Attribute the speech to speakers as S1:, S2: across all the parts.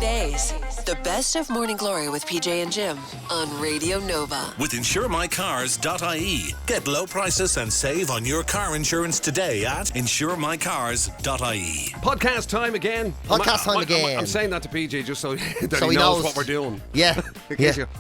S1: GloryDaze, the best of Morning Glory with PJ and Jim on Radio Nova.
S2: With insuremycars.ie. Get low prices and save on your car insurance today at insuremycars.ie.
S3: Podcast time again. I'm saying that to PJ just so that he knows what we're doing.
S4: Yeah.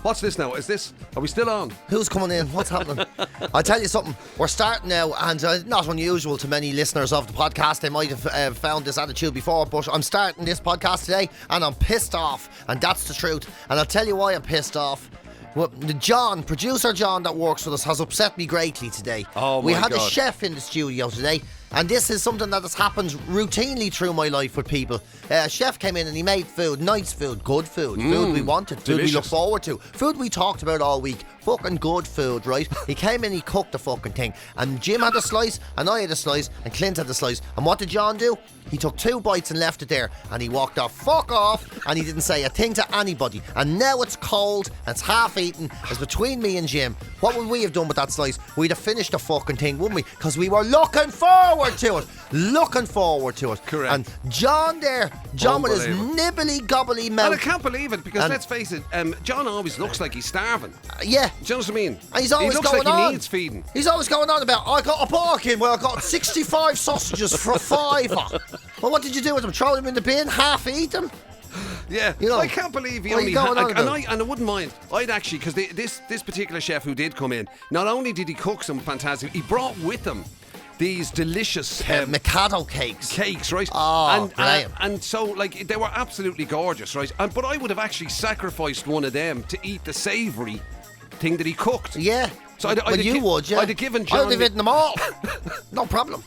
S3: What's this now? Are we still on?
S4: Who's coming in? What's happening? I'll tell you something. We're starting now, and not unusual to many listeners of the podcast. They might have found this attitude before, but I'm starting this podcast today, and I'm pissed off, and that's the truth. And I'll tell you why I'm pissed off. Well, producer John that works with us has upset me greatly today. We had a chef in the studio today, and this is something that has happened routinely through my life with people. A chef came in and he made food, nice food, good food, food we wanted, food we look forward to, food we talked about all week, fucking good food, right? He came in, he cooked the fucking thing, and Jim had a slice, and I had a slice, and Clint had a slice, and what did John do? He took 2 bites and left it there, and he walked off, fuck off, and he didn't say a thing to anybody. And now it's cold, and it's half eaten, it's between me and Jim. What would we have done with that slice? We'd have finished the fucking thing, wouldn't we? Because we were looking forward to it. Correct. And John with his nibbly gobbly mouth.
S3: And I can't believe it, because let's face it, John always looks like he's starving.
S4: Yeah.
S3: Do you know what I mean?
S4: And he's always
S3: he looks
S4: going
S3: like
S4: on.
S3: He needs feeding.
S4: He's always going on about, I got a pork in where I got 65 sausages for $5. Well, what did you do with them? Throw them in the bin? Half eat them?
S3: Yeah, I can't believe he only had, and I wouldn't mind. I'd actually, because this particular chef who did come in, not only did he cook some fantastic, he brought with him these delicious
S4: Mikado cakes,
S3: right?
S4: Oh,
S3: and so like they were absolutely gorgeous, right? But I would have actually sacrificed one of them to eat the savoury thing that he cooked.
S4: Yeah.
S3: So
S4: I'd have given John. I'd have eaten them all. No problem.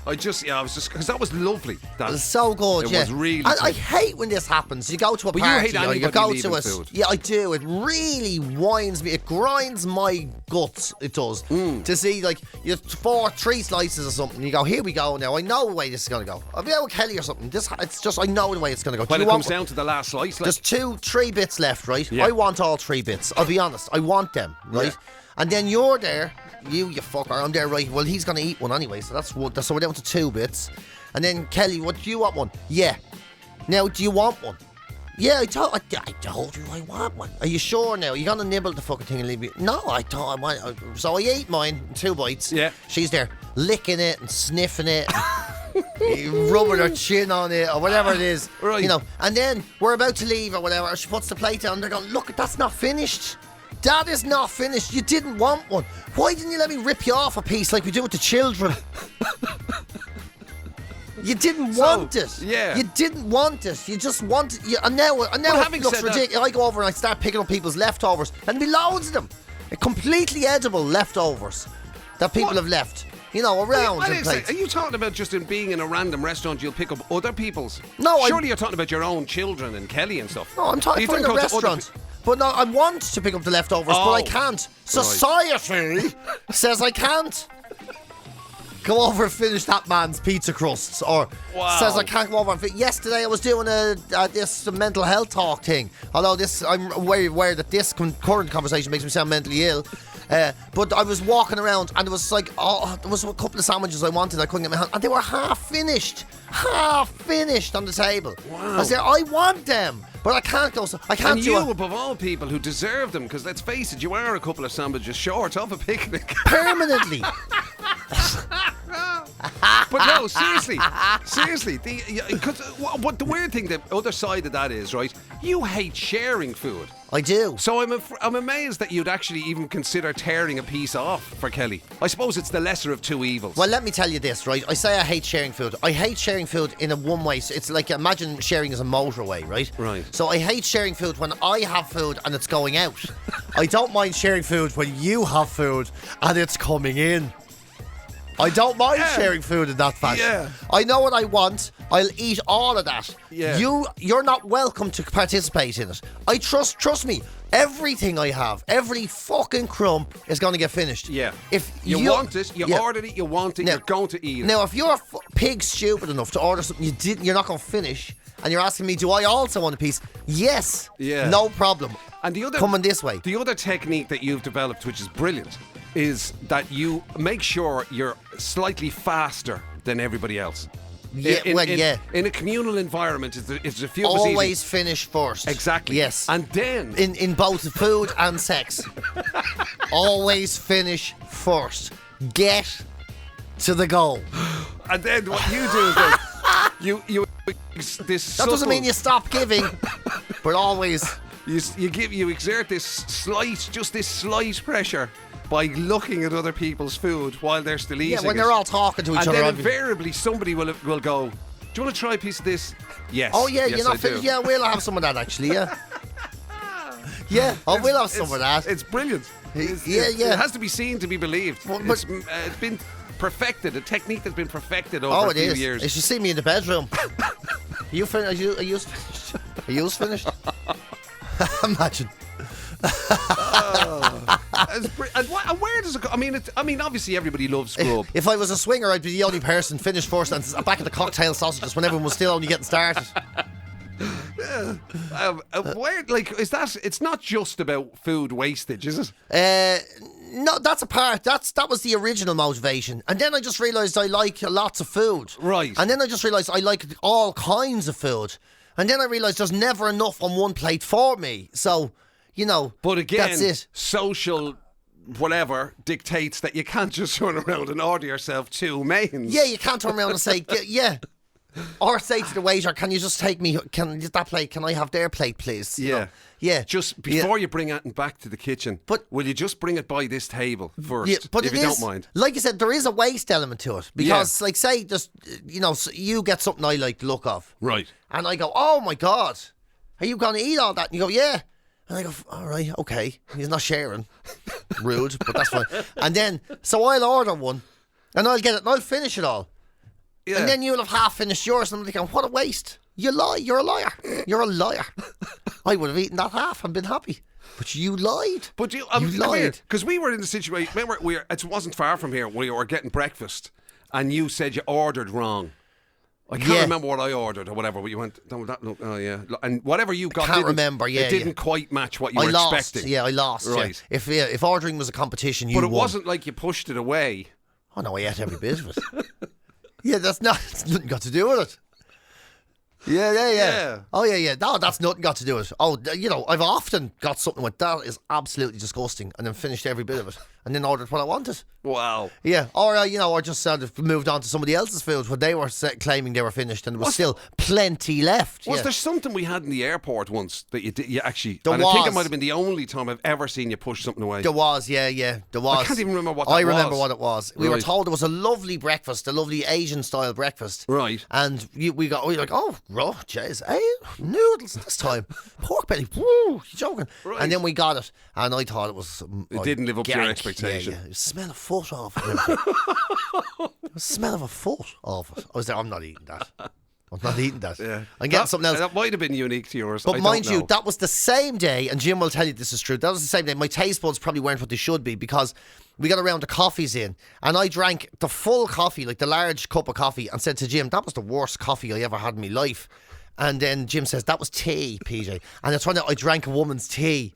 S3: I was just because that was lovely.
S4: It was so good.
S3: It was really.
S4: I hate when this happens. You go to a party,
S3: you hate anybody
S4: you go to
S3: food.
S4: Yeah, I do. It really winds me. It grinds my guts. It does to see like you have 3 slices or something. You go, here we go. Now I know the way this is going to go. I'll be out with Kelly or something. It's just I know the way it's going to go.
S3: When it comes down to the last slice,
S4: there's 3 bits left, right?
S3: Yeah.
S4: I want all 3 bits. I'll be honest. I want them, right? Yeah. And then you're there. You fucker, I'm there, right? Well, he's going to eat one anyway, so that's one. So we're down to 2 bits. And then, Kelly, what do you want one? Yeah. Now, do you want one? Yeah, I told you I want one. Are you sure now? You're going to nibble the fucking thing and leave me? No, I thought I want. So I ate mine, 2 bites.
S3: Yeah.
S4: She's there licking it and sniffing it. Rubbing her chin on it or whatever it is.
S3: Right.
S4: You know, and then we're about to leave or whatever. She puts the plate down and they're going, look, that's not finished. That is not finished. You didn't want one. Why didn't you let me rip you off a piece like we do with the children? You didn't want it.
S3: Yeah.
S4: You didn't want it. You just wanted it. And now it looks ridiculous. I go over and I start picking up people's leftovers. And there'll be loads of them. Completely edible leftovers that people have left. You know, around in plates.
S3: Are you talking about just in being in a random restaurant you'll pick up other people's?
S4: No,
S3: surely you're talking about your own children and Kelly and stuff.
S4: No, I'm talking about a restaurant. But no, I want to pick up the leftovers, but I can't. Society says I can't. Go over and finish that man's pizza crusts, or says I can't go over and finish. Yesterday I was doing this mental health talk thing. Although I'm very aware that this current conversation makes me sound mentally ill. But I was walking around and it was like, there was a couple of sandwiches I wanted, I couldn't get my hand, and they were half finished on the table.
S3: Wow.
S4: I said, I want them, but I can't go. I can't.
S3: And
S4: do
S3: you, above all people who deserve them, because let's face it, you are a couple of sandwiches short of a picnic.
S4: Permanently.
S3: But no, seriously, because what the weird thing, the other side of that is, right? You hate sharing food.
S4: I do.
S3: So I'm amazed that you'd actually even consider tearing a piece off for Kelly. I suppose it's the lesser of 2 evils.
S4: Well, let me tell you this, right? I say I hate sharing food. I hate sharing food in a one way. It's like, imagine sharing as a motorway, right?
S3: Right.
S4: So I hate sharing food when I have food and it's going out. I don't mind sharing food when you have food and it's coming in. I don't mind sharing food in that fashion.
S3: Yeah.
S4: I know what I want. I'll eat all of that.
S3: Yeah.
S4: You're not welcome to participate in it. I trust me. Everything I have, every fucking crumb is going to get finished.
S3: Yeah.
S4: If
S3: you want it, you ordered it, you want it, you're going to eat it.
S4: Now, if you're a pig stupid enough to order something you're not going to finish, and you're asking me, do I also want a piece? Yes.
S3: Yeah.
S4: No problem.
S3: And the other
S4: coming this way.
S3: The other technique that you've developed, which is brilliant, is that you make sure you're slightly faster than everybody else.
S4: Yeah,
S3: in a communal environment, it's a few of us
S4: always
S3: eating.
S4: finish first.
S3: Exactly.
S4: Yes.
S3: And then
S4: In both food and sex. Always finish first. Get to the goal.
S3: And then what you do is then you this.
S4: That doesn't mean you stop giving, but always
S3: you exert this slight pressure by looking at other people's food while they're still eating.
S4: Yeah, when they're all talking to each
S3: and
S4: other.
S3: then invariably somebody will go, "Do you want to try a piece of this?" Yes.
S4: Oh yeah,
S3: yes,
S4: you're not
S3: I do.
S4: finished. Yeah, we'll have some of that actually. Yeah. Yeah, we'll have some of that.
S3: It's brilliant.
S4: Yeah.
S3: It has to be seen to be believed.
S4: But
S3: it's been perfected, a technique that's been perfected over a few years.
S4: You should see me in the bedroom. Are you finished? Are you finished? Imagine.
S3: And where does it go? I mean, obviously everybody loves Scrub.
S4: If I was a swinger, I'd be the only person finished first and back at the cocktail sausages when everyone was still only getting started.
S3: Where, like, is that? It's not just about food wastage, is it?
S4: No, that's a part. That was the original motivation, and then I just realised I like lots of food.
S3: Right.
S4: And then I just realised I like all kinds of food, and then I realised there's never enough on one plate for me. So,
S3: But again,
S4: that's it.
S3: Social whatever dictates that you can't just turn around and order yourself 2 mains.
S4: Yeah, you can't turn around and say, yeah. Or say to the waiter, can you just take me, that plate, can I have their plate, please? Yeah.
S3: Just before you bring it back to the kitchen, will you just bring it by this table first, if you don't mind?
S4: Like I said, there is a waste element to it. Because, like, say, just, you get something I like the look of.
S3: Right.
S4: And I go, oh my God, are you going to eat all that? And you go, yeah. And I go, all right, okay. He's not sharing. Rude, but that's fine. And then, so I'll order one, and I'll get it, and I'll finish it all. Yeah. And then you'll have half finished yours, and I'm thinking, what a waste. You lie, you're a liar. You're a liar. I would have eaten that half and been happy. But you lied.
S3: But you
S4: lied.
S3: Because we were in the situation, remember, it wasn't far from here, we were getting breakfast, and you said you ordered wrong. I can't remember what I ordered or whatever, but you went, oh yeah. And whatever you got, it didn't quite match what you were expecting.
S4: Yeah, I lost. Right. Yeah. If ordering was a competition, you won.
S3: But it wasn't like you pushed it away.
S4: Oh no, I ate every bit of it. Yeah, it's nothing got to do with it. Yeah. Oh, yeah. No, that's nothing got to do with it. Oh, I've often got something like that is absolutely disgusting and then finished every bit of it and then ordered what I wanted.
S3: Wow.
S4: Yeah. Or, or just moved on to somebody else's food when they were claiming they were finished and there was still plenty left.
S3: Was there something we had in the airport once that you actually...
S4: There was.
S3: I think it might have been the only time I've ever seen you push something away.
S4: There was, yeah. There was.
S3: I can't even remember what that was.
S4: I remember what it was. We were told it was a lovely breakfast, a lovely Asian-style breakfast.
S3: Right.
S4: And we were like, oh, jeez, noodles this time. Pork belly, woo, you're joking. Right. And then we got it, and I thought it was...
S3: it didn't live up to your expectation.
S4: Yeah. Smell a foot off it. Smell of a foot off it. I was there, I'm not eating that. Yeah. I'm getting something else.
S3: That might have been unique to yours.
S4: But mind you, that was the same day, and Jim will tell you this is true, that was the same day. My taste buds probably weren't what they should be because we got around the coffees in, and I drank the full coffee, like the large cup of coffee, and said to Jim, that was the worst coffee I ever had in my life. And then Jim says, that was tea, PJ. And it's when I drank a woman's tea.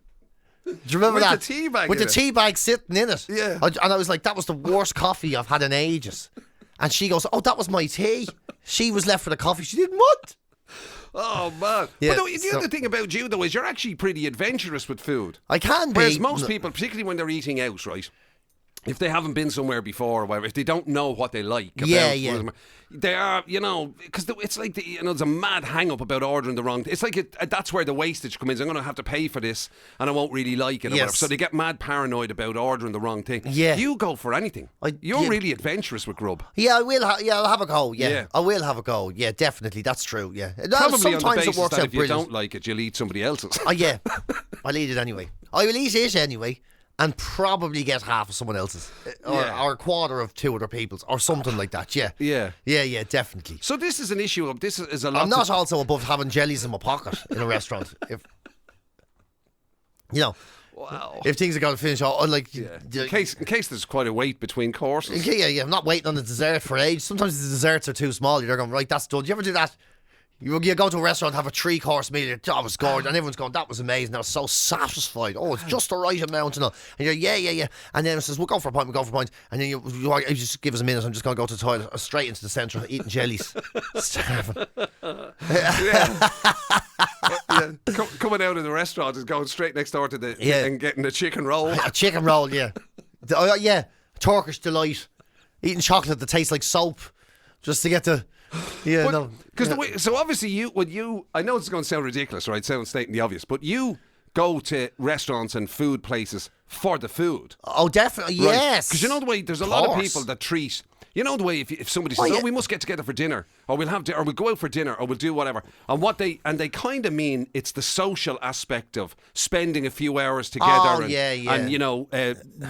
S4: Do you remember that?
S3: With the tea bag
S4: With the tea bag sitting in it.
S3: Yeah.
S4: And I was like, that was the worst coffee I've had in ages. And she goes, oh, that was my tea. She was left with a coffee. She didn't want.
S3: Oh, man.
S4: Yeah,
S3: but the other thing about you, though, is you're actually pretty adventurous with food.
S4: I can be.
S3: Whereas most people, particularly when they're eating out, right, if they haven't been somewhere before or whatever, if they don't know what they like about they are, because it's like, there's a mad hang-up about ordering the wrong thing. It's like that's where the wastage comes in. I'm going to have to pay for this and I won't really like it or whatever. So they get mad paranoid about ordering the wrong thing.
S4: Yeah.
S3: You go for anything. You're really adventurous with grub.
S4: Yeah, I will. I'll have a go. Yeah. I will have a go. Yeah, definitely. That's true. Yeah.
S3: Probably
S4: sometimes
S3: on the basis
S4: it works
S3: that
S4: out
S3: if you
S4: brilliant.
S3: don't like it, you'll eat somebody else's.
S4: Oh, yeah. I'll eat it anyway. I will eat it anyway. And probably get half of someone else's, or a quarter of two other people's, or something like that. Yeah, definitely.
S3: So this is an issue of this is a lot.
S4: I'm not also above having jellies in my pocket in a restaurant. If
S3: wow,
S4: if things are going to finish,
S3: in case there's quite a wait between courses.
S4: Yeah. I'm not waiting on the dessert for age. Sometimes the desserts are too small. You're going right. That's done. Do you ever do that? You go to a restaurant, have a 3-course meal, that was gorgeous, and everyone's going, that was amazing, I was so satisfied. Oh, it's just the right amount and all. And you're, yeah. And then it says, we'll go for a pint. And then you just give us a minute, I'm just going to go to the toilet, straight into the centre, eating jellies. Starving.
S3: Coming out of the restaurant is going straight next door to and getting a chicken roll.
S4: A chicken roll, yeah. Turkish delight. Eating chocolate that tastes like soap. Just to get the...
S3: So obviously I know it's going to sound ridiculous, right? Sound stating the obvious, but you go to restaurants and food places for the food.
S4: Oh, definitely, right? Yes.
S3: Because you know the way there's a lot of people that treat. You know the way if somebody says, we must get together for dinner, or we'll have or we'll go out for dinner, or we'll do whatever, and they kind of mean it's the social aspect of spending a few hours together, and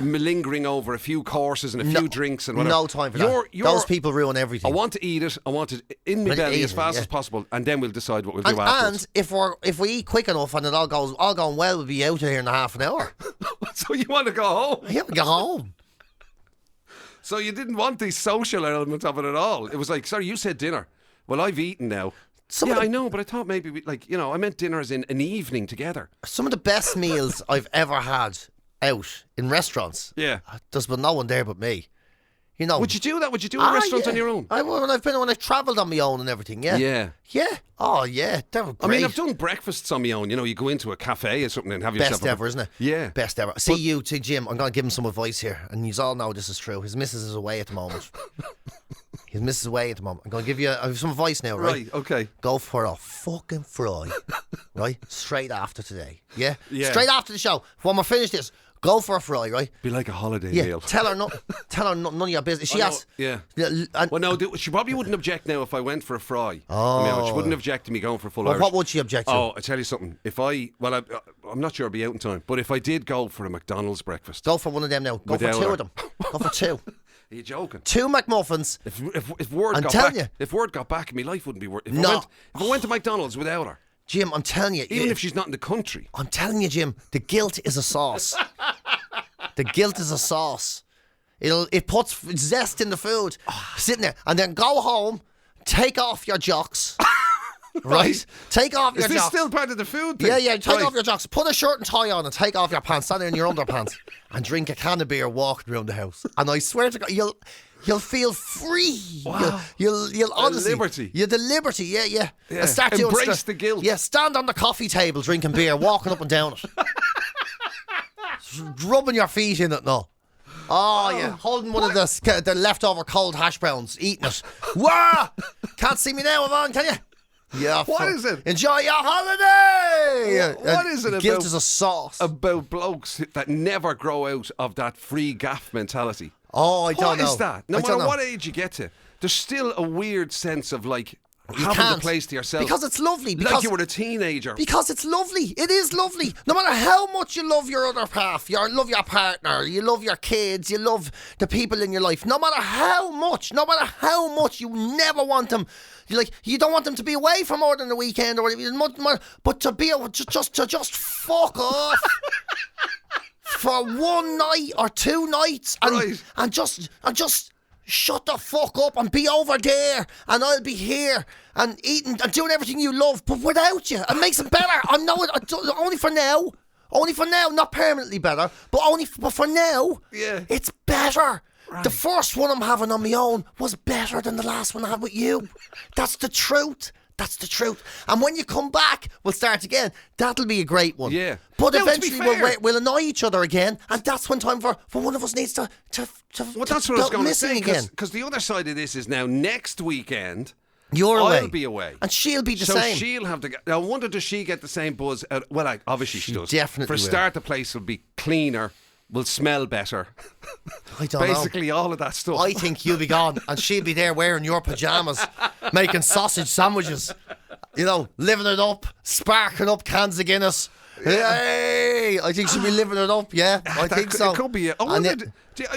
S3: malingering over a few courses and a few drinks and whatever.
S4: No time for that. Those people ruin everything.
S3: I want to eat it. I want it in my belly as fast as possible, and then we'll decide what we'll do afterwards.
S4: And if we eat quick enough and it all going well, we'll be out of here in a half an hour.
S3: So you want to go home?
S4: Yeah, go home.
S3: So you didn't want the social element of it at all. It was like, sorry, you said dinner. Well, I've eaten now. I know, but I thought maybe I meant dinner as in an evening together. Some of
S4: the best meals I've ever had out in restaurants.
S3: Yeah.
S4: There's been no one there but me. You know.
S3: Would you do that? Would you do a restaurant on your own?
S4: When I've travelled on my own and everything, yeah.
S3: Yeah.
S4: Yeah. Oh, yeah. They were great.
S3: I mean, I've done breakfasts on my own. You know, you go into a cafe or something and have yourself...
S4: Best ever, isn't it?
S3: Yeah.
S4: Best ever. To Jim, I'm going to give him some advice here, and you all know this is true. His missus is away at the moment. I'm going to give you some advice now, right?
S3: Right, okay.
S4: Go for a fucking fry, right? Straight after today. Yeah?
S3: Yeah.
S4: Straight after the show. When we finish this, go for a fry, right?
S3: Be like a holiday meal.
S4: Tell her none of your business. She has.
S3: Yeah. Well, no, she probably wouldn't object now if I went for a fry.
S4: Oh.
S3: I mean, she wouldn't object to me going for a full Irish.
S4: What would she object to?
S3: Oh, I tell you something. I'm not sure I'll be out in time, but if I did go for a McDonald's breakfast.
S4: Go for one of them now. Go for 2 of them. Go for 2.
S3: Are you joking?
S4: 2 McMuffins.
S3: If word got back, my life wouldn't be worth. If I went to McDonald's without her,
S4: Jim, I'm telling you,
S3: even if she's not in the country,
S4: I'm telling you, Jim, the guilt is a sauce. The guilt is a sauce. It puts zest in the food. Sitting there, and then go home, take off your jocks. Right? Take off your jocks.
S3: Is this still part of the food thing?
S4: Yeah, take off your jocks. Put a shirt and tie on and take off your pants. Stand there in your underpants and drink a can of beer walking around the house. And I swear to God, you'll feel free.
S3: Wow.
S4: You'll honestly...
S3: liberty.
S4: The liberty, yeah.
S3: Yeah.
S4: And start
S3: Embrace the guilt.
S4: Yeah, stand on the coffee table drinking beer, walking up and down it. Rubbing your feet in it now. Oh, yeah. Holding one of the leftover cold hash browns, eating it. Wah! Can't see me now, Yvonne, can you? Yeah.
S3: What is it?
S4: Enjoy your holiday!
S3: What is it
S4: Guilt is a sauce.
S3: About blokes that never grow out of that free gaff mentality.
S4: Oh, I don't know.
S3: What is that? No matter what age you get to, there's still a weird sense of having the place to yourself.
S4: Because it's lovely.
S3: Like you were a teenager.
S4: Because it's lovely. It is lovely. No matter how much you love your other half, you love your partner, you love your kids, you love the people in your life. No matter how much, you never want them. You don't want them to be away for more than a weekend or whatever. But to be able to just fuck off. For one night or 2 nights and just shut the fuck up and be over there and I'll be here and eating and doing everything you love, but without you. It makes it better. I know it. Only for now. Not permanently better, but for now.
S3: Yeah.
S4: It's better.
S3: Right.
S4: The first one I'm having on my own was better than the last one I had with you. That's the truth. And when you come back, we'll start again. That'll be a great one.
S3: Yeah.
S4: But eventually we'll annoy each other again, and that's when time for one of us needs to
S3: well, that's what I was going to say,
S4: again.
S3: Because the other side of this is now next weekend.
S4: I'll
S3: be away.
S4: And she'll be the same.
S3: So she'll have to... Now, I wonder, does she get the same buzz? Obviously she does.
S4: Definitely
S3: For a start, the place will be cleaner, will smell better.
S4: I don't know.
S3: Basically, all of that stuff.
S4: I think you'll be gone, and she'll be there wearing your pyjamas, making sausage sandwiches. Living it up, sparking up cans of Guinness. Hey, I think she'll be living it up. Yeah, I think so.
S3: It could be.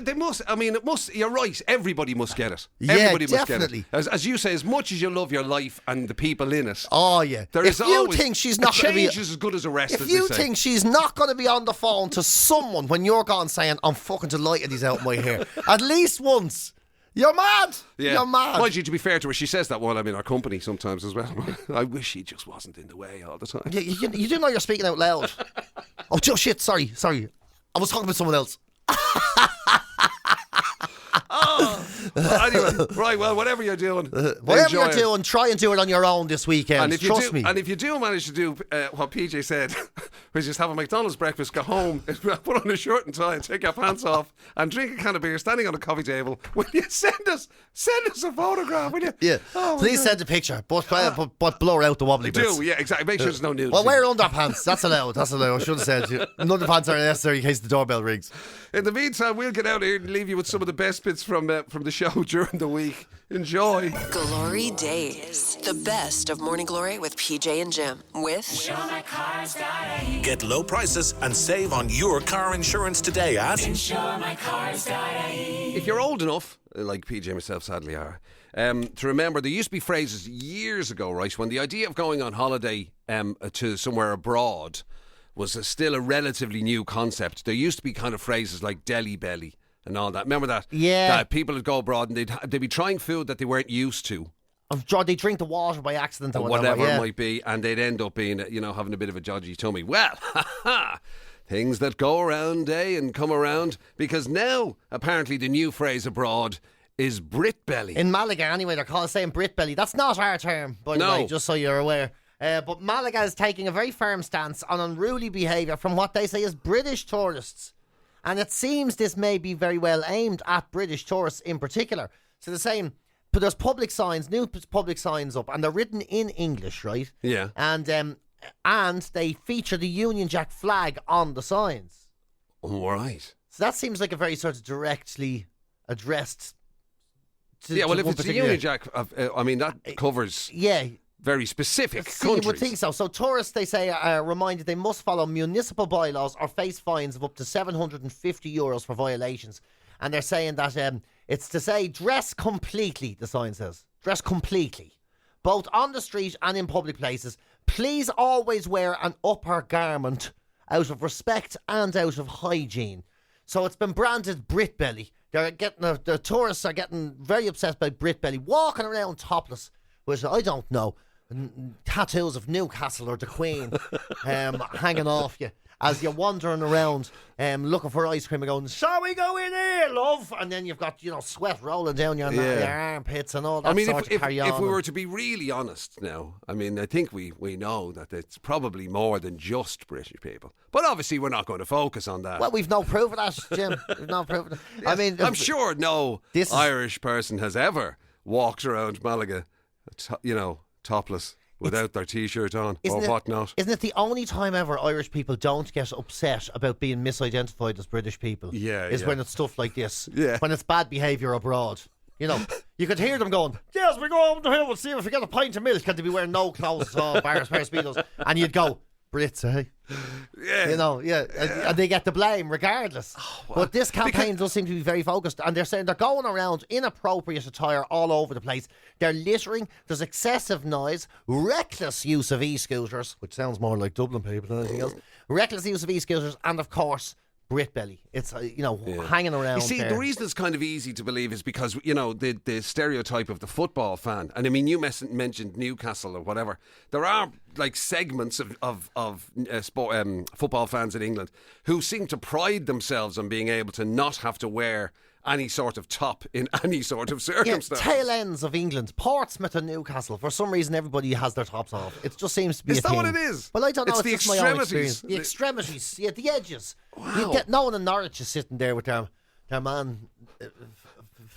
S3: They must. I mean, it must. You're right. Everybody must get it.
S4: Yeah,
S3: everybody
S4: definitely.
S3: Must get it. As you say, as much as you love your life and the people in it.
S4: Oh yeah.
S3: If you
S4: think she's not going to be
S3: as good as a rest.
S4: If you think she's not going to be on the phone to someone when you're gone saying, "I'm fucking delighted he's out my hair," at least once. You're mad.
S3: Yeah.
S4: You're mad.
S3: Mind you, to be fair to her, she says that while I'm in our company sometimes as well. I wish he just wasn't in the way all the time.
S4: You do know you're speaking out loud. Oh, shit. Sorry. I was talking about someone else.
S3: Anyway, right, well, whatever you're doing,
S4: try and do it on your own this weekend. Trust me.
S3: And if you do manage to do what PJ said, which is have a McDonald's breakfast, go home, put on a shirt and tie and take your pants off and drink a can of beer standing on a coffee table, will you send us a photograph, will you?
S4: Yeah.
S3: Oh,
S4: please send a picture, but blur out the wobbly bits.
S3: Yeah, exactly. Make sure there's no nudity.
S4: Well, wear underpants. That's allowed. I should have said. Underpants are necessary in case the doorbell rings.
S3: In the meantime, we'll get out here and leave you with some of the best bits from the show during the week. Enjoy.
S1: GloryDaze, the best of Morning Glory with PJ and Jim. With
S2: Get low prices and save on your car insurance today at
S3: If you're old enough, like PJ and myself sadly are, to remember there used to be phrases years ago, right, when the idea of going on holiday to somewhere abroad was still a relatively new concept. There used to be kind of phrases like deli belly and all that. Remember that?
S4: Yeah.
S3: That people would go abroad and they'd be trying food that they weren't used to.
S4: They drink the water by accident or
S3: whatever it might be, and they'd end up being, having a bit of a dodgy tummy. Well, things that go around, and come around, because now, apparently, the new phrase abroad is Brit belly.
S4: In Malaga, anyway, they're saying Brit belly. That's not our term, by the way, just so you're aware. But Malaga is taking a very firm stance on unruly behaviour from what they say is British tourists. And it seems this may be very well aimed at British tourists in particular. So they're saying, but there's new public signs up, and they're written in English, right?
S3: Yeah.
S4: And they feature the Union Jack flag on the signs.
S3: All right.
S4: So that seems like a very sort of directly addressed to
S3: if
S4: one
S3: it's the
S4: particular...
S3: Union Jack, that covers...
S4: Yeah.
S3: Very specific countries.
S4: You would think so. So tourists, they say, are reminded they must follow municipal bylaws or face fines of up to €750 for violations. And they're saying that it's to say dress completely, the sign says. Dress completely. Both on the street and in public places. Please always wear an upper garment out of respect and out of hygiene. So it's been branded Brit belly. The tourists are getting very upset by Brit belly, walking around topless, which I don't know. Tattoos of Newcastle or the Queen hanging off you as you're wandering around looking for ice cream and going, shall we go in here, love? And then you've got, sweat rolling down your armpits and all that sort of carry on.
S3: If we were to be really honest now, I think we know that it's probably more than just British people. But obviously we're not going to focus on that.
S4: Well, we've no proof of that, Jim. We've no proof of that.
S3: Yes, I'm sure no Irish person has ever walked around Malaga, topless without their T-shirt on or whatnot.
S4: Isn't it the only time ever Irish people don't get upset about being misidentified as British people?
S3: Yeah,
S4: is when it's stuff like this.
S3: Yeah.
S4: When it's bad behaviour abroad. You could hear them going, yes, we go home to him, we'll see if we get a pint of milk. Can they be wearing no clothes at all, pair of speedos? And you'd go, Brits, eh?
S3: Yeah.
S4: And they get the blame regardless. But this campaign does seem to be very focused, and they're saying they're going around inappropriate attire all over the place. They're littering, there's excessive noise, reckless use of e-scooters, which sounds more like Dublin people than anything else. Reckless use of e-scooters, and of course, Brit belly. It's, hanging around.
S3: You see, the reason it's kind of easy to believe is because, the stereotype of the football fan. And you mentioned Newcastle or whatever. There are segments of football fans in England who seem to pride themselves on being able to not have to wear any sort of top in any sort of circumstance.
S4: Tail ends of England, Portsmouth and Newcastle. For some reason, everybody has their tops off. It just seems to be
S3: a
S4: thing.
S3: Is that what it is?
S4: Well, I don't know.
S3: It's the
S4: just my own
S3: extremities.
S4: The extremities, the edges.
S3: Wow.
S4: You get no one in Norwich is sitting there with their man.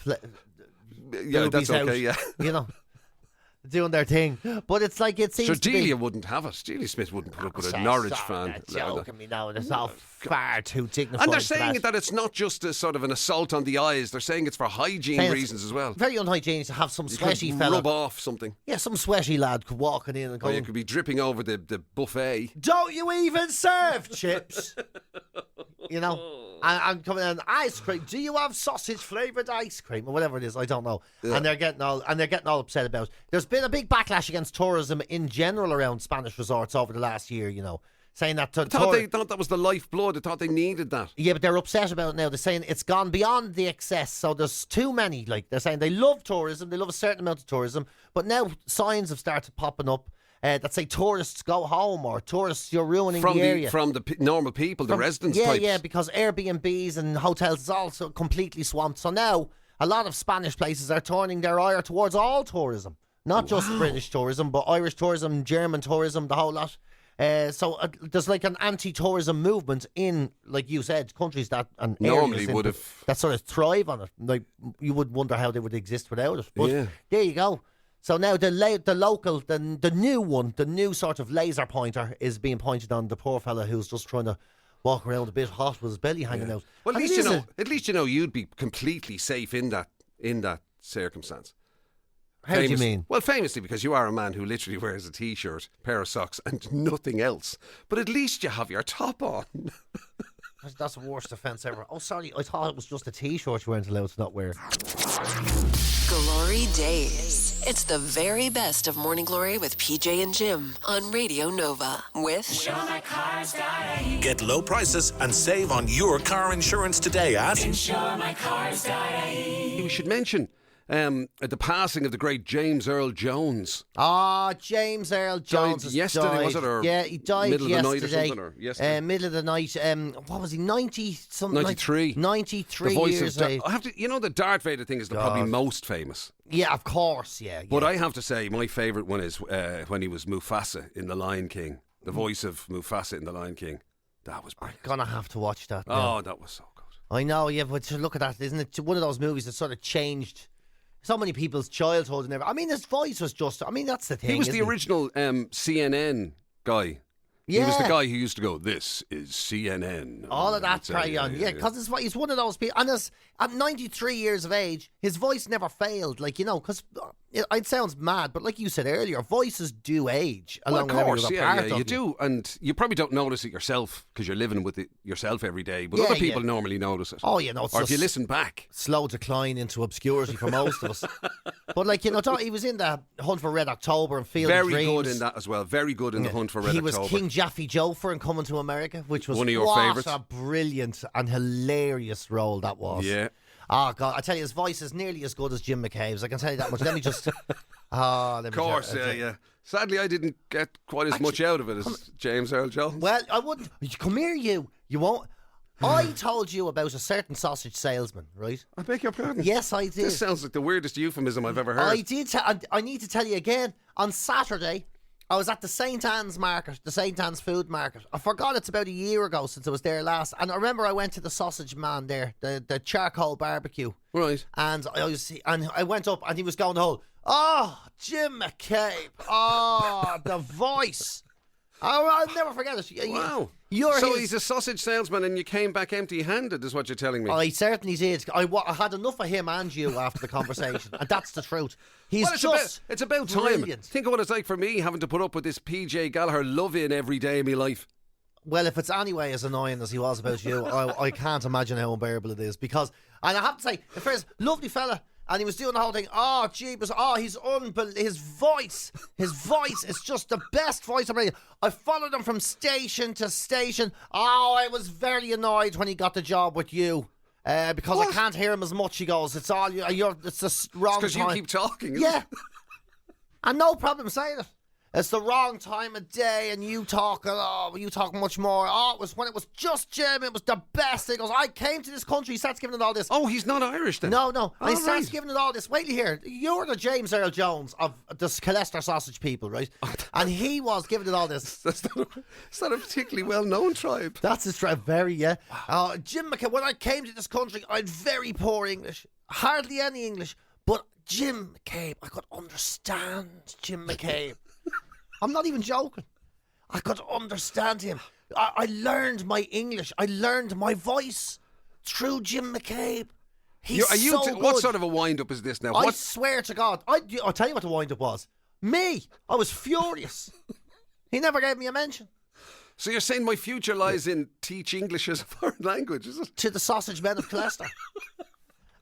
S3: That's okay.
S4: Out, yeah. Doing their thing, but it's like it seems.
S3: So
S4: to
S3: Delia
S4: be,
S3: wouldn't have it. Delia Smith wouldn't put up with a Norwich fan.
S4: Joking me now, it's all far too dignified.
S3: And they're saying that it's not just a sort of an assault on the eyes. They're saying it's for hygiene reasons as well.
S4: Very unhygienic to have some sweaty fella
S3: rub off something.
S4: Yeah, some sweaty lad walking in and going.
S3: You could be dripping over the buffet.
S4: Don't you even serve chips? I'm coming in ice cream. Do you have sausage flavoured ice cream or whatever it is? I don't know. Yeah. And they're getting all upset about it. There's been a big backlash against tourism in general around Spanish resorts over the last year. saying that.
S3: They thought that was the lifeblood. I thought they needed that.
S4: Yeah, but they're upset about it now. They're saying it's gone beyond the excess. So there's too many. Like, they're saying they love tourism. They love a certain amount of tourism. But now signs have started popping up that say tourists go home, or tourists, you're ruining the area.
S3: From the normal people, the residents types.
S4: Yeah, because Airbnbs and hotels is also completely swamped. So now a lot of Spanish places are turning their ire towards all tourism. Not just British tourism, but Irish tourism, German tourism, the whole lot. So there's like an anti-tourism movement in, like you said, countries that and
S3: normally would have
S4: that sort of thrive on it. Like, you would wonder how they would exist without it. But there you go. So now the new sort of laser pointer is being pointed on the poor fella who's just trying to walk around a bit hot with his belly hanging out.
S3: Well, at least you know you'd be completely safe in that circumstance.
S4: How do you mean?
S3: Well, famously, because you are a man who literally wears a t-shirt, pair of socks, and nothing else. But at least you have your top on.
S4: That's the worst offence ever. Oh, sorry, I thought it was just a t-shirt you weren't allowed to not wear.
S1: GloryDaze. It's the very best of Morning Glory with PJ and Jim on Radio Nova with
S2: InsureMyCars.ie. Get low prices and save on your car insurance today at
S3: InsureMyCars.ie. We should mention at the passing of the great James Earl Jones.
S4: James Earl Jones
S3: died yesterday,
S4: died.
S3: was it? Or
S4: yeah, he died
S3: middle
S4: yesterday.
S3: Of the night or something, or yesterday?
S4: Middle of the night. What was he? 90-something?
S3: 93.
S4: 93
S3: the voice
S4: years
S3: of
S4: old.
S3: I have to, the Darth Vader thing is probably most famous.
S4: Yeah, of course, yeah.
S3: But I have to say, my favourite one is when he was Mufasa in The Lion King. The voice of Mufasa in The Lion King. That was brilliant.
S4: I'm going to have to watch that now.
S3: Oh, that was so good.
S4: I know, yeah, but look at that. Isn't it one of those movies that sort of changed so many people's childhood and everything? I mean, his voice was just, that's the thing.
S3: He was the original CNN guy.
S4: Yeah.
S3: He was the guy who used to go, "This is CNN."
S4: All of that carry on. Yeah, because he's one of those people. And at 93 years of age, his voice never failed. Like, because it sounds mad, but like you said earlier, voices do age.
S3: Of course, you do. And you probably don't notice it yourself because you're living with it yourself every day. But other people normally notice it.
S4: Oh, it's
S3: or if you listen back.
S4: Slow decline into obscurity for most of us. But like, he was in the Hunt for Red October and Field of Dreams.
S3: Very good in that as well. Very good in the Hunt for Red October.
S4: He was King Jaffe Joffer in Coming to America, which was
S3: one of your favourites.
S4: What a brilliant and hilarious role that was.
S3: Yeah.
S4: Oh, God, I tell you, his voice is nearly as good as Jim McCabe's. I can tell you that much. Let me just...
S3: Of course, yeah. Sadly, I didn't get quite as much out of it as James Earl Jones.
S4: Well, I wouldn't... Come here, you. You won't... I told you about a certain sausage salesman, right?
S3: I beg your pardon?
S4: Yes, I did.
S3: This sounds like the weirdest euphemism I've ever heard.
S4: I did. I need to tell you again. On Saturday, I was at the St. Anne's Market, the St. Anne's Food Market. I forgot it's about a year ago since I was there last. And I remember I went to the sausage man there, the charcoal barbecue.
S3: Right.
S4: And I went up and he was going the whole, Jim McCabe. Oh, the voice. I'll never forget it.
S3: Wow. He's a sausage salesman and you came back empty-handed is what you're telling me.
S4: I certainly did. I had enough of him and you after the conversation. And that's the truth.
S3: It's about time.
S4: Brilliant.
S3: Think of what it's like for me having to put up with this PJ Gallagher love-in every day of my life.
S4: Well, if it's anyway as annoying as he was about you, I can't imagine how unbearable it is. Because, and I have to say, at first, lovely fella. And he was doing the whole thing. Oh, jeebus. He's unbelievable. His voice is just the best voice I've ever heard. I followed him from station to station. I was very annoyed when he got the job with you. Because I can't hear him as much. He goes, it's all you. It's the wrong time.
S3: Because you keep talking,
S4: yeah. And no problem saying it. It's the wrong time of day, and you talk much more. It was when it was just Jim. It was the best. He goes, I came to this country. He starts giving it all this.
S3: Oh, he's not Irish then?
S4: No. And he starts giving it all this. Wait till you hear. You're the James Earl Jones of the Colester sausage people, right? And he was giving it all this.
S3: It's not a particularly well-known tribe.
S4: That's his tribe, very, yeah. Jim McCabe, when I came to this country, I had very poor English. Hardly any English. But Jim McCabe, I could understand Jim McCabe. I'm not even joking. I could understand him. I learned my English. I learned my voice through Jim McCabe. He's so good.
S3: What sort of a wind-up is this now?
S4: I swear to God. I'll tell you what the wind-up was. Me. I was furious. He never gave me a mention.
S3: So you're saying my future lies in teach English as a foreign language, is it?
S4: To the sausage men of Colester.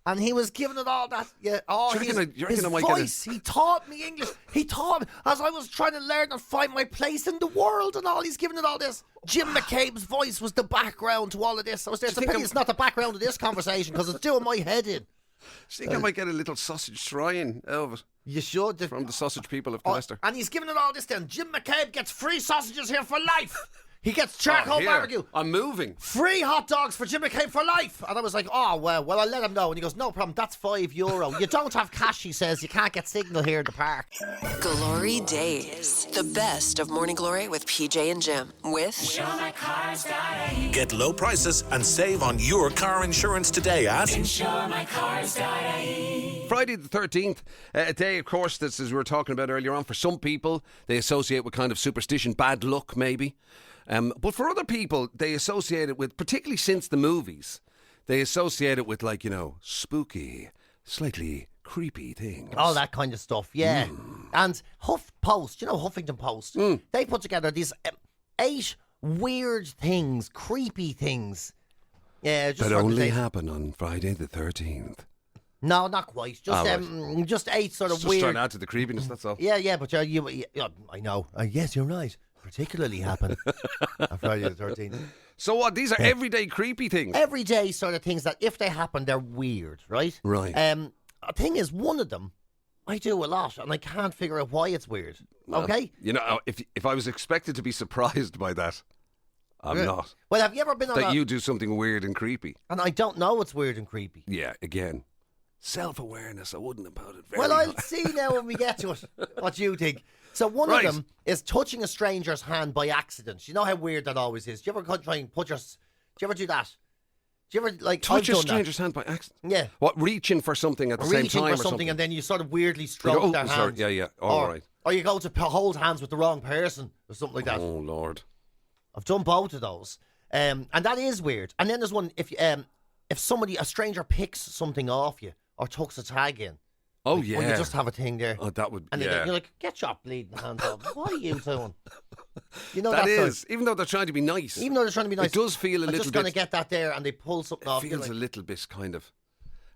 S4: And he was giving it all that, yeah. Oh, his voice. He taught me English. He taught me as I was trying to learn and find my place in the world and all. He's giving it all this. Jim McCabe's voice was the background to all of this. I was there. It's a pity it's not the background of this conversation because it's doing my head in.
S3: I think I might get a little sausage shrine out of it.
S4: You should.
S3: From the sausage people of Leicester.
S4: And he's giving it all this then. Jim McCabe gets free sausages here for life. He gets charcoal barbecue.
S3: I'm moving.
S4: Free hot dogs for Jim McCabe for life. And I was like, oh, well, I'll let him know. And he goes, no problem, that's €5. You don't have cash, he says. You can't get signal here in the park.
S1: GloryDaze. The best of Morning Glory with PJ and Jim. With
S2: Get low prices and save on your car insurance today at
S5: InsureMyCars.ie.
S3: Friday the 13th, a day, of course, that's as we were talking about earlier on. For some people, they associate with kind of superstition, bad luck, maybe. But for other people, they associate it with, particularly since the movies, they associate it with, like, you know, spooky, slightly creepy things.
S4: All that kind of stuff, yeah. And HuffPost, you know Huffington Post, they put together these 8 weird things, creepy things. Yeah, just
S3: that only happen on Friday the 13th.
S4: No, not quite. Just 8 sort of
S3: just
S4: weird.
S3: Just trying to add to the creepiness, that's all.
S4: Yeah, but you I know. Yes, you're right. Particularly happen on Friday the 13th.
S3: So what? These are everyday creepy things?
S4: Everyday sort of things that if they happen, they're weird, right?
S3: Right.
S4: The thing is, one of them, I do a lot, and I can't figure out why it's weird.
S3: Well,
S4: okay?
S3: You know, if I was expected to be surprised by that, I'm not.
S4: Well, have you ever been on
S3: you do something weird and creepy.
S4: And I don't know it's weird and creepy.
S3: Yeah, again. Self-awareness, I wouldn't have put it very
S4: well, I'll see now when we get to it what you think. So one of them is touching a stranger's hand by accident. You know how weird that always is. Do you ever try and do you ever do that? Do you ever
S3: touch a stranger's hand by accident?
S4: Yeah.
S3: What, reaching for something at the same time
S4: or something, and then you sort of weirdly stroke their hand.
S3: Yeah. All right.
S4: Or you go to hold hands with the wrong person or something like that.
S3: Oh Lord.
S4: I've done both of those. And that is weird. And then there's one if a stranger picks something off you or tucks a tag in.
S3: Oh,
S4: like,
S3: yeah.
S4: When you just have a thing there.
S3: Oh, that would,
S4: and then you're like, get your bleeding hands off. What are you doing? You know
S3: that is, even though they're trying to be nice.
S4: Even though they're trying to be nice.
S3: It does feel a little bit. I'm
S4: just going to get that there, and they pull something off.
S3: It feels a little bit kind of,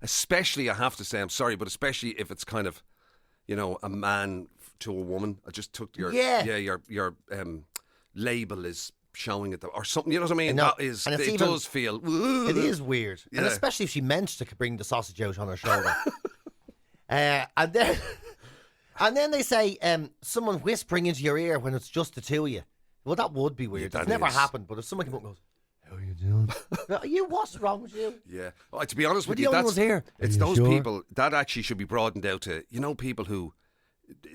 S3: especially, I have to say, I'm sorry, but especially if it's kind of, you know, a man to a woman. I just took your label is showing it, or something, you know what I mean?
S4: No,
S3: that is,
S4: and
S3: it does feel.
S4: It is weird. Yeah. And especially if she meant to bring the sausage out on her shoulder. And then they say someone whispering into your ear when it's just the two of you. Well, that would be weird. It's never happened, but if someone came up and goes, how are you doing? What's wrong with you?
S3: Yeah. Well, to be honest with you,
S4: here.
S3: It's those people that actually should be broadened out to, you know, people who,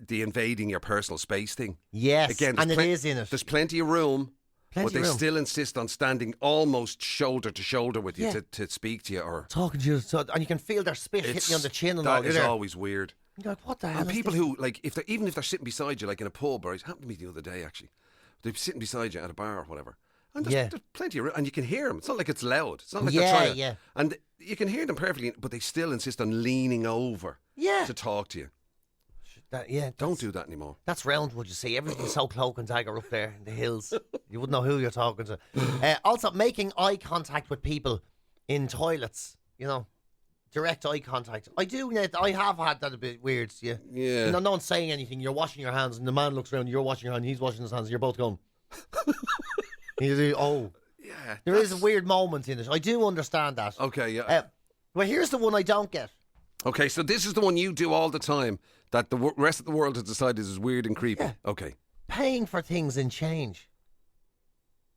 S3: the invading your personal space thing.
S4: Yes, again, and it is in it.
S3: There's plenty of room. But they still insist on standing almost shoulder to shoulder with you to speak to you or
S4: talking to you, and you can feel their spit hitting you on the chin and all that.
S3: That is always weird.
S4: You're like, what the hell?
S3: And people who, like, even if they're sitting beside you, like in a pub, or it happened to me the other day actually, they're sitting beside you at a bar or whatever, and there's plenty of room, and you can hear them. It's not like it's loud. It's not like they're trying to, and you can hear them perfectly, but they still insist on leaning over to talk to you. Don't do that anymore.
S4: That's Roundwood, you see. Everything's so cloak and dagger up there in the hills. You wouldn't know who you're talking to. Also, making eye contact with people in toilets. You know, direct eye contact. I have had that a bit weird. Yeah. You know, no one's saying anything. You're washing your hands, and the man looks around. You're washing your hands. He's washing his hands. And you're both going. Yeah. There is a weird moment in it. I do understand that.
S3: Okay. Yeah.
S4: Well, here's the one I don't get.
S3: Okay, so this is the one you do all the time that the rest of the world has decided is weird and creepy. Yeah. Okay.
S4: Paying for things in change.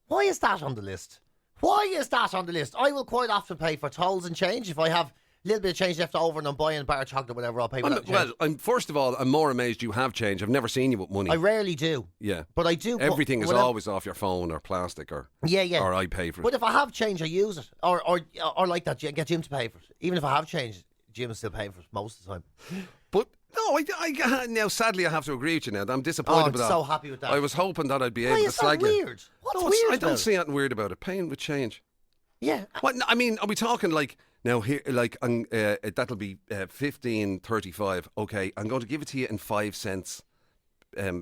S4: Why is that on the list? I will quite often pay for tolls and change. If I have a little bit of change left over and I'm buying a bar of chocolate or whatever, I'll pay for that.
S3: Well, first of all, I'm more amazed you have change. I've never seen you with money.
S4: I rarely do.
S3: Yeah.
S4: But I do.
S3: Everything is always off your phone or plastic or...
S4: Yeah.
S3: Or I pay for it.
S4: But if I have change, I use it. Or like that, get Jim to pay for it. Even if I have change, Jim is still paying for it most of the time.
S3: But no, I now sadly I have to agree with you now. I'm disappointed with that.
S4: I'm so happy with that.
S3: I was hoping that I'd be able to slag
S4: you. Weird? What's weird?
S3: I don't see anything weird about it. Paying with change.
S4: Yeah.
S3: What? I mean, are we talking like now here? Like that'll be 15.35. Okay, I'm going to give it to you in 5 cents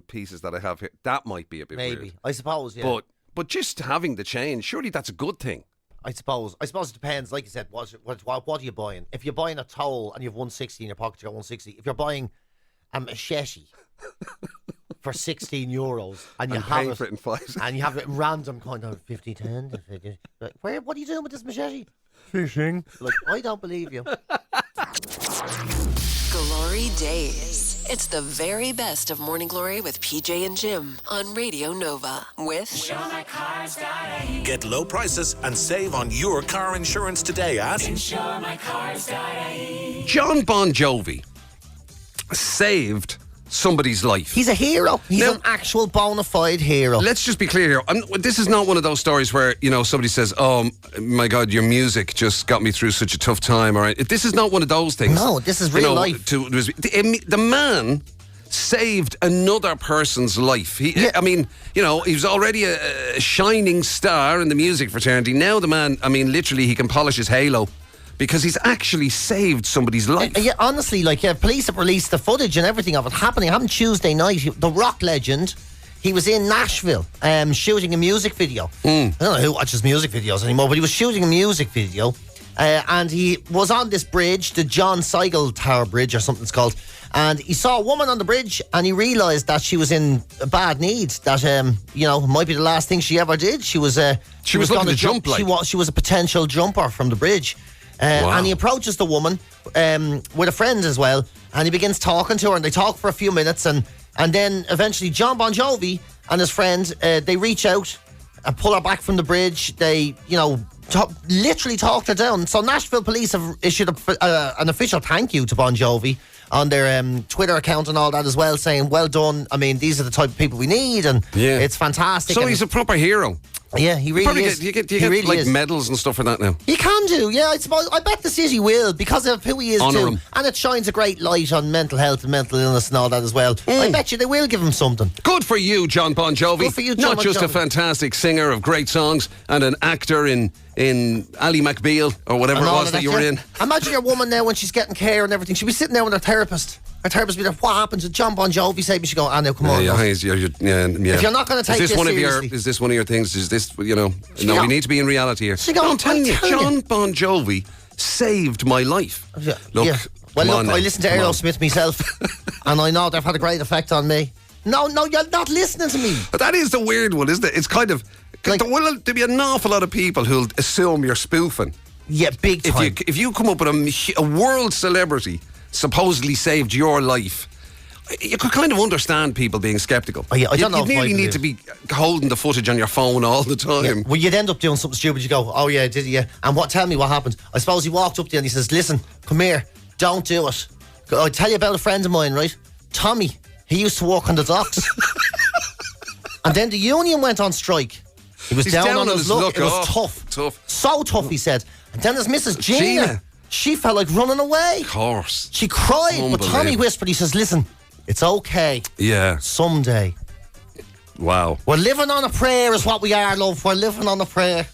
S3: pieces that I have here. That might be a bit weird.
S4: Maybe. I suppose. Yeah.
S3: But just having the change, surely that's a good thing.
S4: I suppose it depends. Like you said, what are you buying? If you're buying a towel and you have 160 in your pocket, you got 160. If you're buying a machete for €16 and you have it,
S3: for it in five.
S4: and you have it random kind of 50, 10, 50, what are you doing with this machete? Fishing. Like, I don't believe you.
S1: Glory Days. It's the very best of Morning Glory with PJ and Jim on Radio Nova with InsureMyCars.ie.
S2: Get low prices and save on your car insurance today at
S1: InsureMyCars.ie.
S3: John Bon Jovi saved somebody's life.
S4: He's a hero. He's an actual bona fide hero.
S3: Let's just be clear here. This is not one of those stories where, somebody says, oh, my God, your music just got me through such a tough time. All right. This is not one of those things.
S4: No, this is real life.
S3: The man saved another person's life. He was already a shining star in the music fraternity. Now the man, literally, he can polish his halo. Because he's actually saved somebody's life.
S4: Yeah, honestly, police have released the footage and everything of it happening. Happened Tuesday night. The rock legend, he was in Nashville shooting a music video. I don't know who watches music videos anymore, but he was shooting a music video. And he was on this bridge, the John Seigel Tower Bridge or something it's called. And he saw a woman on the bridge and he realised that she was in bad need. That, might be the last thing she ever did. She was
S3: looking to jump.
S4: She was a potential jumper from the bridge.
S3: Wow.
S4: And he approaches the woman with a friend as well, and he begins talking to her, and they talk for a few minutes, and then eventually John Bon Jovi and his friend, they reach out and pull her back from the bridge. They, literally talked her down. So Nashville police have issued an official thank you to Bon Jovi on their Twitter account and all that as well, saying, well done. These are the type of people we need, and it's fantastic.
S3: So he's a proper hero.
S4: Yeah, he really is.
S3: You get really medals and stuff for that now?
S4: You can do, yeah. I suppose. I bet the city will, because of who he is
S3: Honour
S4: too.
S3: him.
S4: And it shines a great light on mental health and mental illness and all that as well. I bet you they will give him something.
S3: Good for you, John Bon Jovi.
S4: Good for you, John
S3: Not
S4: Bon
S3: just a
S4: Jovi.
S3: fantastic singer of great songs and an actor in Ally McBeal or whatever it was that you were in.
S4: Imagine your woman now when she's getting care and everything. She'll be sitting there with her therapist. Her therapist will be like, what happens to John Bon Jovi? Say, she go, now come on.
S3: Yeah.
S4: If you're not going to take this seriously.
S3: Is this one of your things? Is this, no, we need to be in reality here. I'm telling you, John Bon Jovi saved my life.
S4: Yeah.
S3: Look,
S4: yeah. Well,
S3: look,
S4: I listen to Aerosmith myself, and I know they've had a great effect on me. No, you're not listening to me.
S3: But that is the weird one, isn't it? It's kind of, there'll be an awful lot of people who'll assume you're spoofing.
S4: Yeah, big time.
S3: If you come up with a world celebrity supposedly saved your life, you could kind of understand people being sceptical.
S4: I don't know.
S3: You nearly need to be holding the footage on your phone all the time.
S4: Yeah. Well, you'd end up doing something stupid. You go, oh yeah, did you? And tell me what happened. I suppose he walked up to you and he says, listen, come here, don't do it. I'll tell you about a friend of mine, right? Tommy, he used to work on the docks. And then the union went on strike. He was down on his luck. It was tough. So tough, he said. And then there's Mrs. Gina. She felt like running away.
S3: Of course.
S4: She cried, but Tommy whispered, he says, listen, it's okay.
S3: Yeah.
S4: Someday.
S3: Wow.
S4: We're living on a prayer is what we are, love. We're living on a prayer,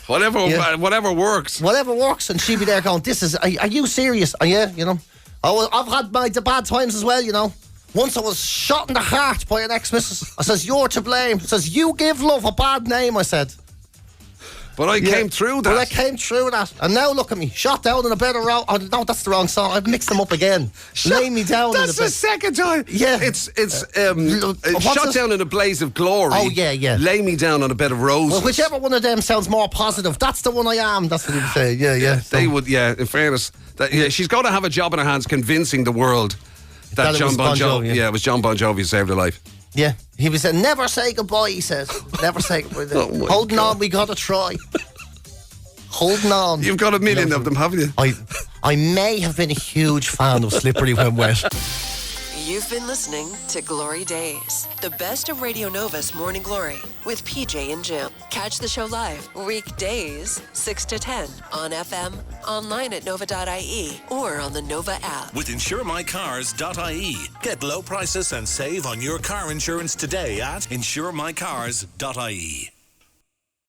S3: Whatever works.
S4: Whatever works. And she'd be there going, are you serious? Yeah, Oh, I've had my bad times as well, Once I was shot in the heart by an ex-missus. I says, you're to blame. I says, you give love a bad name, I said.
S3: But I came through that.
S4: But I came through that. And now look at me. Shot down in a bed of row. Oh, no, that's the wrong song. I've mixed them up again. Lay me down in a bed.
S3: That's the second time.
S4: Yeah.
S3: It's shot down in a blaze of glory.
S4: Oh, yeah.
S3: Lay me down on a bed of roses.
S4: Well, whichever one of them sounds more positive, that's the one I am. That's what he would say. Yeah.
S3: They would, in fairness. She's got to have a job in her hands convincing the world that John Bon Jovi. Yeah, it was John Bon Jovi who saved her life.
S4: Yeah. He was saying, never say goodbye, he says. Never say goodbye. Holding on, we got to try. Holding on.
S3: You've got a million of them, haven't you?
S4: I may have been a huge fan of Slippery When Wet.
S1: You've been listening to Glory Days, the best of Radio Nova's Morning Glory with PJ and Jim. Catch the show live weekdays 6 to 10 on FM, online at nova.ie, or on the Nova app.
S2: With InsureMyCars.ie. Get low prices and save on your car insurance today at InsureMyCars.ie.